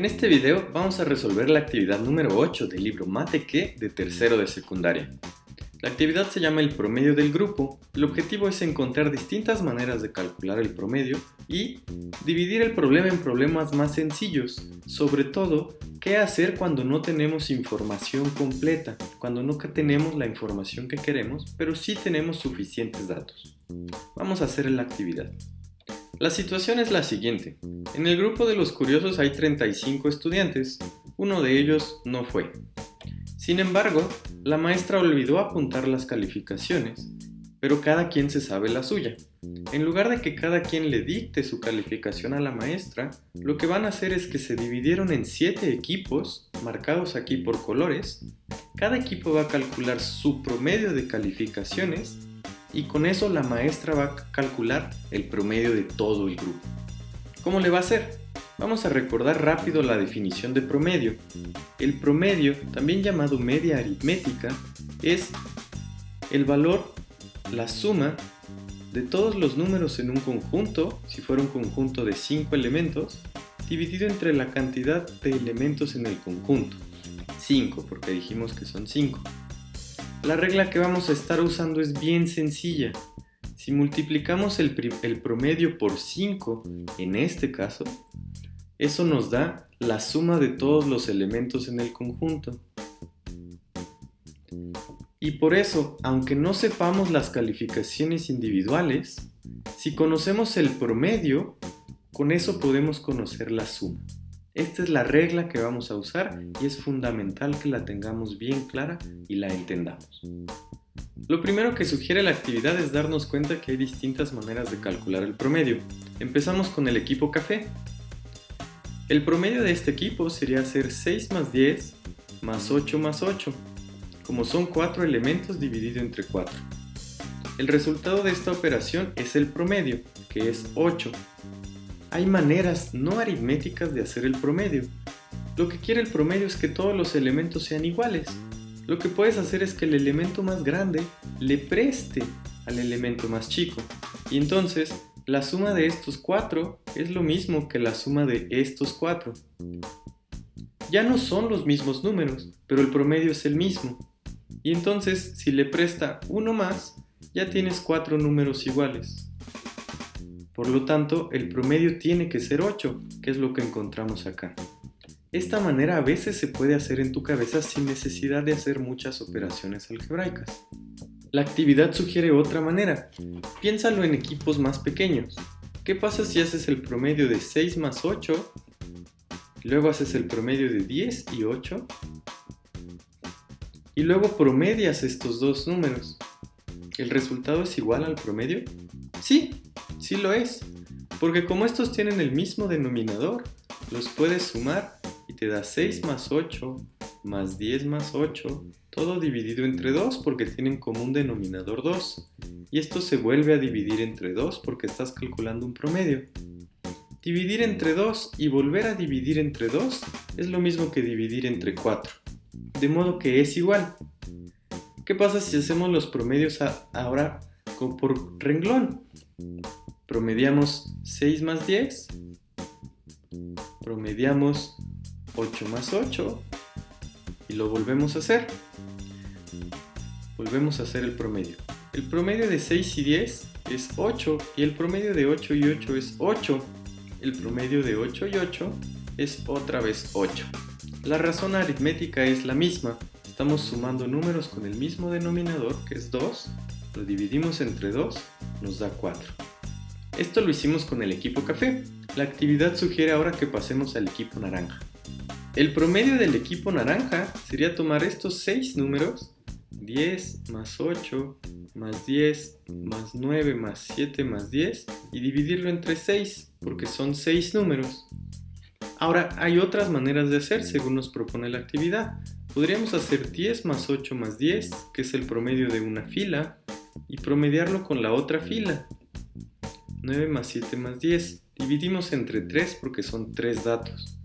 este video vamos a resolver la actividad número 8 del libro Mate ¿Qué? De tercero de secundaria. La actividad se llama el promedio del grupo. El objetivo es encontrar distintas maneras de calcular el promedio y dividir el problema en problemas más sencillos. Sobre todo, qué hacer cuando no tenemos información completa, cuando no tenemos la información que queremos, pero sí tenemos suficientes datos. Vamos a hacer la actividad. La situación es la siguiente. En el grupo de los curiosos hay 35 estudiantes. Uno de ellos no fue. Sin embargo, la maestra olvidó apuntar las calificaciones, pero cada quien se sabe la suya. En lugar de que cada quien le dicte su calificación a la maestra, lo que van a hacer es que se dividieron en 7 equipos, marcados aquí por colores. Cada equipo va a calcular su promedio de calificaciones y con eso la maestra va a calcular el promedio de todo el grupo. ¿Cómo le va a hacer? Vamos a recordar rápido la definición de promedio. El promedio, también llamado media aritmética, es el valor, la suma de todos los números en un conjunto, si fuera un conjunto de 5 elementos, dividido entre la cantidad de elementos en el conjunto. 5, porque dijimos que son 5. La regla que vamos a estar usando es bien sencilla. Si multiplicamos el promedio por 5, en este caso, eso nos da la suma de todos los elementos en el conjunto. Y por eso, aunque no sepamos las calificaciones individuales, si conocemos el promedio, con eso podemos conocer la suma. Esta es la regla que vamos a usar y es fundamental que la tengamos bien clara y la entendamos. Lo primero que sugiere la actividad es darnos cuenta que hay distintas maneras de calcular el promedio. Empezamos con el equipo café. El promedio de este equipo sería hacer 6 más 10 más 8 más 8, como son 4 elementos dividido entre 4. El resultado de esta operación es el promedio, que es 8. Hay maneras no aritméticas de hacer el promedio. Lo que quiere el promedio es que todos los elementos sean iguales. Lo que puedes hacer es que el elemento más grande le preste al elemento más chico. Y entonces, la suma de estos 4 es lo mismo que la suma de estos 4. Ya no son los mismos números, pero el promedio es el mismo. Y entonces, si le presta uno más, ya tienes 4 números iguales. Por lo tanto, el promedio tiene que ser 8, que es lo que encontramos acá. Esta manera a veces se puede hacer en tu cabeza sin necesidad de hacer muchas operaciones algebraicas. La actividad sugiere otra manera. Piénsalo en equipos más pequeños. ¿Qué pasa si haces el promedio de 6 más 8? Luego haces el promedio de 10 y 8. Y luego promedias estos dos números. ¿El resultado es igual al promedio? Sí lo es. Porque como estos tienen el mismo denominador, los puedes sumar y te da 6 más 8 más 10 más 8, todo dividido entre 2 porque tienen común denominador 2. Y esto se vuelve a dividir entre 2 porque estás calculando un promedio. Dividir entre 2 y volver a dividir entre 2 es lo mismo que dividir entre 4. De modo que es igual. ¿Qué pasa si hacemos los promedios ahora por renglón? Promediamos 6 más 10, promediamos 8 más 8 y lo volvemos a hacer. Volvemos a hacer el promedio. El promedio de 6 y 10 es 8 y el promedio de 8 y 8 es 8. El promedio de 8 y 8 es otra vez 8. La razón aritmética es la misma. Estamos sumando números con el mismo denominador, que es 2. Lo dividimos entre 2, nos da 4. Esto lo hicimos con el equipo café. La actividad sugiere ahora que pasemos al equipo naranja. El promedio del equipo naranja sería tomar estos 6 números, 10 más 8 más 10 más 9 más 7 más 10, y dividirlo entre 6, porque son 6 números. Ahora, hay otras maneras de hacer según nos propone la actividad. Podríamos hacer 10 más 8 más 10, que es el promedio de una fila, y promediarlo con la otra fila. 9 más 7 más 10. Dividimos entre 3 porque son 3 datos.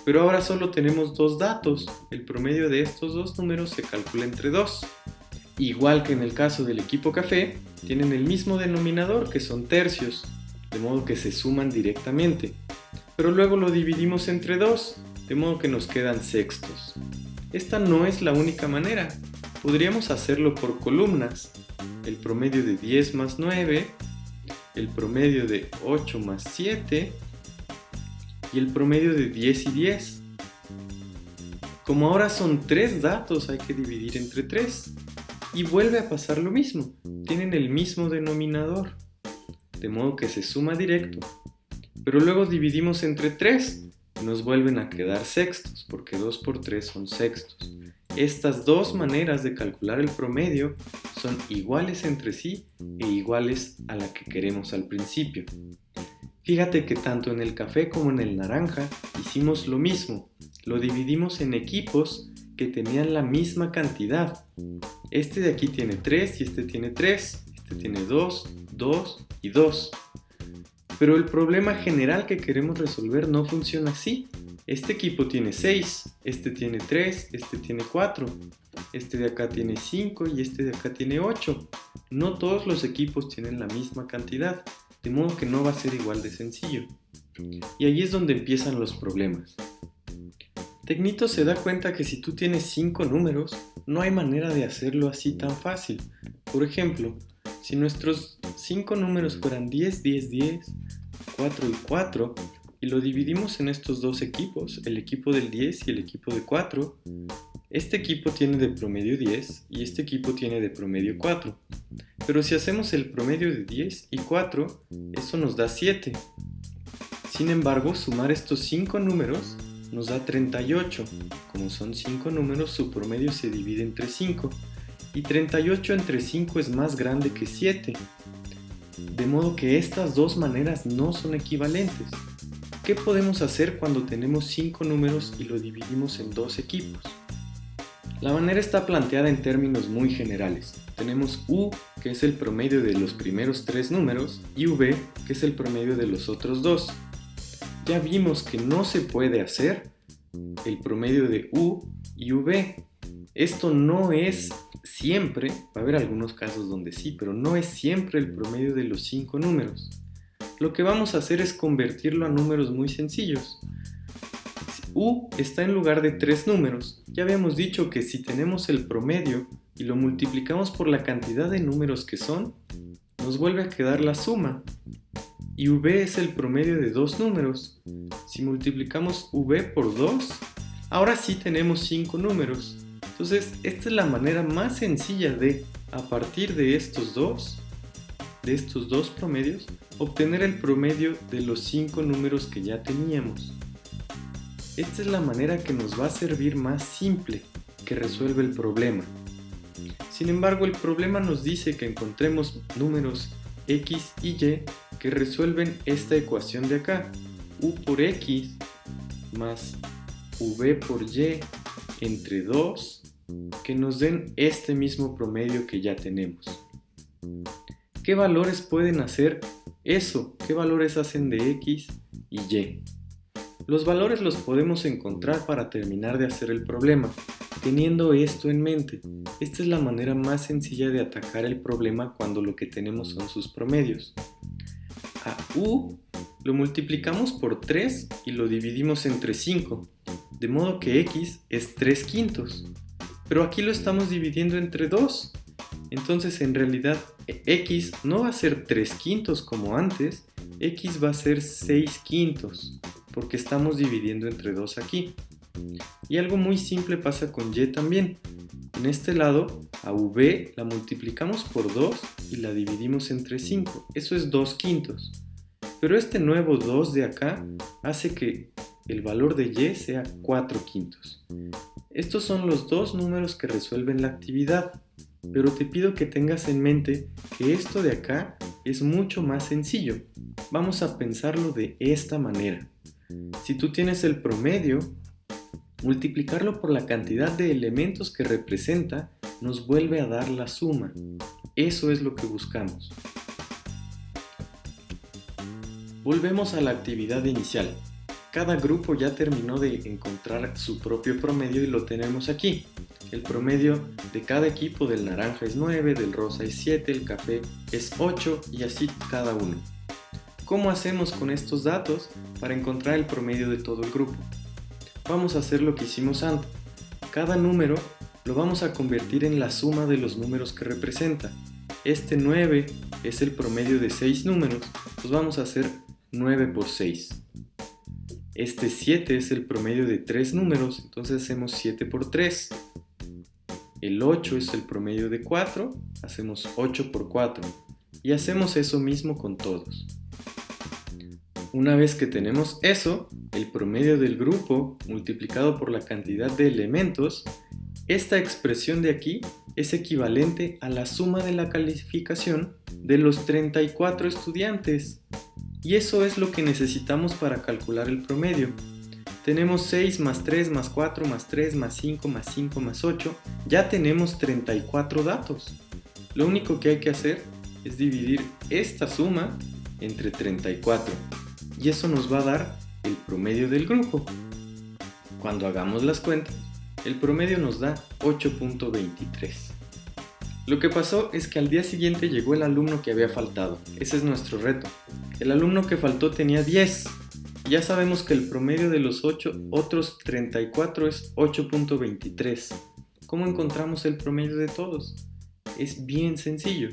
Pero ahora solo tenemos 2 datos. El promedio de estos dos números se calcula entre 2. Igual que en el caso del equipo café, tienen el mismo denominador, que son tercios, de modo que se suman directamente. Pero luego lo dividimos entre 2 de modo que nos quedan sextos. Esta no es la única manera. Podríamos hacerlo por columnas. El promedio de 10 más 9, el promedio de 8 más 7 y el promedio de 10 y 10. Como ahora son 3 datos, hay que dividir entre 3. Y vuelve a pasar lo mismo. Tienen el mismo denominador, de modo que se suma directo. Pero luego dividimos entre 3 y nos vuelven a quedar sextos, porque 2 por 3 son sextos. Estas dos maneras de calcular el promedio son iguales entre sí e iguales a la que queremos al principio. Fíjate que tanto en el café como en el naranja hicimos lo mismo. Lo dividimos en equipos que tenían la misma cantidad. Este de aquí tiene 3 y este tiene 3. Este tiene 2, 2 y 2. Pero el problema general que queremos resolver no funciona así. Este equipo tiene 6, este tiene 3, este tiene 4, este de acá tiene 5 y este de acá tiene 8. No todos los equipos tienen la misma cantidad, de modo que no va a ser igual de sencillo. Y ahí es donde empiezan los problemas. Tecnito se da cuenta que si tú tienes 5 números, no hay manera de hacerlo así tan fácil. Por ejemplo, si nuestros 5 números fueran 10, 10, 10, 4 y 4, y lo dividimos en estos dos equipos, el equipo del 10 y el equipo de 4, este equipo tiene de promedio 10 y este equipo tiene de promedio 4. Pero si hacemos el promedio de 10 y 4, eso nos da 7. Sin embargo, sumar estos 5 números nos da 38. Como son 5 números, su promedio se divide entre 5. Y 38 entre 5 es más grande que 7. De modo que estas dos maneras no son equivalentes. ¿Qué podemos hacer cuando tenemos 5 números y lo dividimos en dos equipos? La manera está planteada en términos muy generales. Tenemos U, que es el promedio de los primeros 3 números, y V, que es el promedio de los otros 2. Ya vimos que no se puede hacer el promedio de U y V. Esto no es siempre, va a haber algunos casos donde sí, pero no es siempre el promedio de los 5 números. Lo que vamos a hacer es convertirlo a números muy sencillos. U está en lugar de 3 números. Ya habíamos dicho que si tenemos el promedio y lo multiplicamos por la cantidad de números que son, nos vuelve a quedar la suma. Y V es el promedio de 2 números. Si multiplicamos V por 2, ahora sí tenemos 5 números. Entonces, esta es la manera más sencilla de, a partir de estos dos promedios, obtener el promedio de los 5 números que ya teníamos. Esta es la manera que nos va a servir más simple, que resuelve el problema. Sin embargo, el problema nos dice que encontremos números x y y que resuelven esta ecuación de acá. U por x más v por y entre 2, que nos den este mismo promedio que ya tenemos. ¿Qué valores pueden hacer eso? ¿Qué valores hacen de x y y? Los valores los podemos encontrar para terminar de hacer el problema, teniendo esto en mente. Esta es la manera más sencilla de atacar el problema cuando lo que tenemos son sus promedios. A u lo multiplicamos por 3 y lo dividimos entre 5, de modo que x es 3 quintos. Pero aquí lo estamos dividiendo entre 2. Entonces en realidad x no va a ser 3 quintos como antes, x va a ser 6 quintos, porque estamos dividiendo entre 2 aquí. Y algo muy simple pasa con y también. En este lado, a v la multiplicamos por 2 y la dividimos entre 5. Eso es 2 quintos. Pero este nuevo 2 de acá hace que el valor de y sea 4 quintos. Estos son los dos números que resuelven la actividad. Pero te pido que tengas en mente que esto de acá es mucho más sencillo. Vamos a pensarlo de esta manera. Si tú tienes el promedio, multiplicarlo por la cantidad de elementos que representa nos vuelve a dar la suma. Eso es lo que buscamos. Volvemos a la actividad inicial. Cada grupo ya terminó de encontrar su propio promedio y lo tenemos aquí. El promedio de cada equipo del naranja es 9, del rosa es 7, el café es 8 y así cada uno. ¿Cómo hacemos con estos datos para encontrar el promedio de todo el grupo? vamos a hacer lo que hicimos antes. Cada número lo vamos a convertir en la suma de los números que representa. Este 9 es el promedio de 6 números, pues vamos a hacer 9 por 6. Este 7 es el promedio de 3 números, entonces hacemos 7 por 3. El 8 es el promedio de 4, hacemos 8 por 4. Y hacemos eso mismo con todos. Una vez que tenemos eso, el promedio del grupo multiplicado por la cantidad de elementos, esta expresión de aquí es equivalente a la suma de la calificación de los 34 estudiantes. Y eso es lo que necesitamos para calcular el promedio. Tenemos 6 más 3 más 4 más 3 más 5 más 5 más 8. Ya tenemos 34 datos. Lo único que hay que hacer es dividir esta suma entre 34. Y eso nos va a dar el promedio del grupo. Cuando hagamos las cuentas, el promedio nos da 8.23. Lo que pasó es que al día siguiente llegó el alumno que había faltado. Ese es nuestro reto. El alumno que faltó tenía 10. Ya sabemos que el promedio de los otros 34 es 8.23. ¿Cómo encontramos el promedio de todos? Es bien sencillo.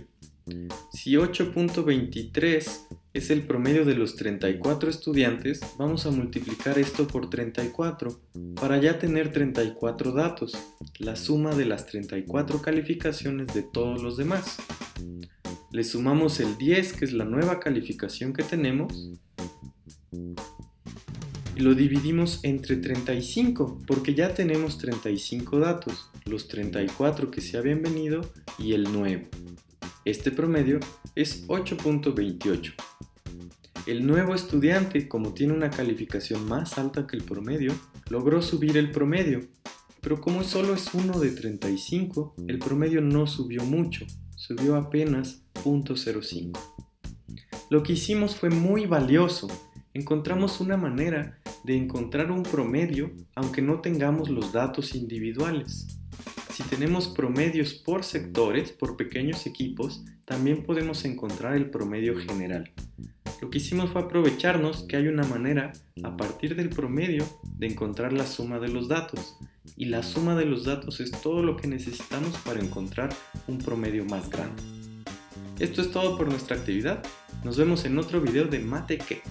Si 8.23 es el promedio de los 34 estudiantes, vamos a multiplicar esto por 34 para ya tener 34 datos, la suma de las 34 calificaciones de todos los demás. Le sumamos el 10, que es la nueva calificación que tenemos, y lo dividimos entre 35, porque ya tenemos 35 datos, los 34 que se habían venido y el nuevo. Este promedio es 8.28. El nuevo estudiante, como tiene una calificación más alta que el promedio, logró subir el promedio, pero como solo es uno de 35, el promedio no subió mucho, subió apenas 0.05. Lo que hicimos fue muy valioso. Encontramos una manera de encontrar un promedio aunque no tengamos los datos individuales. Si tenemos promedios por sectores, por pequeños equipos, también podemos encontrar el promedio general. Lo que hicimos fue aprovecharnos que hay una manera, a partir del promedio, de encontrar la suma de los datos. Y la suma de los datos es todo lo que necesitamos para encontrar un promedio más grande. Esto es todo por nuestra actividad. Nos vemos en otro video de Mate ¿Qué?